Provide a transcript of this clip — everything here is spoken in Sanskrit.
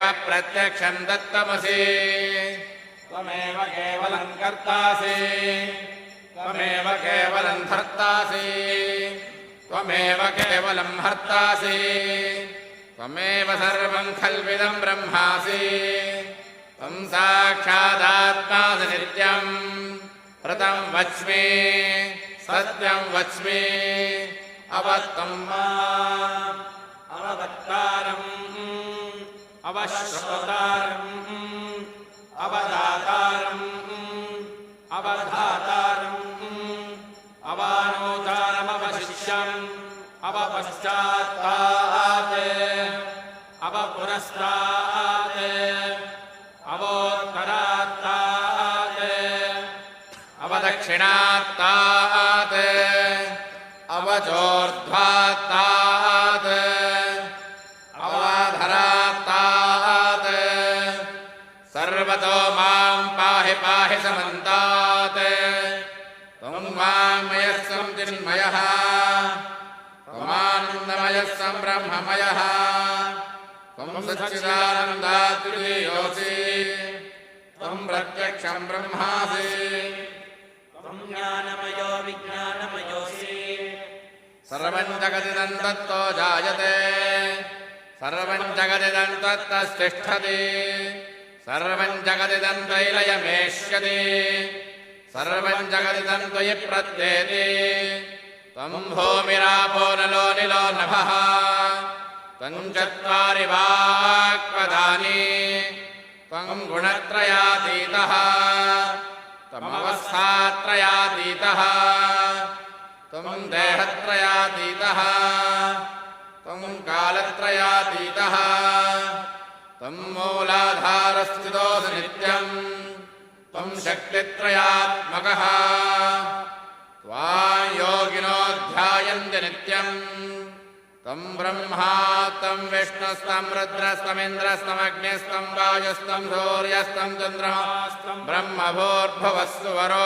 प्रत्यक्षं दत्तमसि त्वमेव केवलं कर्तासि त्वमेव केवलं धर्तासि त्वमेव केवलं हर्तासि त्वमेव सर्वं खल्विदं ब्रह्मासि त्वं साक्षादात्मासि नित्यं ऋतं वच्मि सत्यं वच्मि अवत्तं माम् अववक्तारम् अवश्रोतारम् अवदातारम् अवधातारम् अवानोतारमवशिष्यम् अवपश्चात्तात् अवपुरस्तात् अवोत्तरात्तात् अवदक्षिणात्तात् अवचोर्ध्वात्तात् अवाधरात्तात् सर्वतो मां पाहि पाहि समन्तात् त्वं वाङ्मयः सं चिन्मयः त्वमानन्दमयः सं ब्रह्ममयः त्वं सच्चिदानन्दाद्वितीयोऽसि त्वं प्रत्यक्षं ब्रह्मासि त्वं ज्ञानमयो विज्ञानमयोऽसि सर्वं जगदिदं तत्तो जायते सर्वं जगदिदं तत्तस्तिष्ठति सर्वं जगदिदं त्वयिलयमेष्यति सर्वं जगदिदं त्वयि प्रत्येति त्वं भूमिरापो नलो निलो नभः त्वं चत्वारि वाक्पदानि त्वं गुणत्रयातीतः त्वमवस्थात्रयातीतः त्वं देहत्रयातीतः त्वं कालत्रयातीतः त्वं मूलाधारस्थितोऽसि नित्यं त्वं शक्तित्रयात्मकः त्वां योगिनो ध्यायन्ति नित्यं त्वं ब्रह्मा त्वं विष्णुस्त्वं रुद्रस्त्वमिन्द्रस्त्वमग्निस्त्वं वायुस्त्वं सूर्यस्त्वं चन्द्रमास्त्वं ब्रह्मभूर्भुवः सुवरो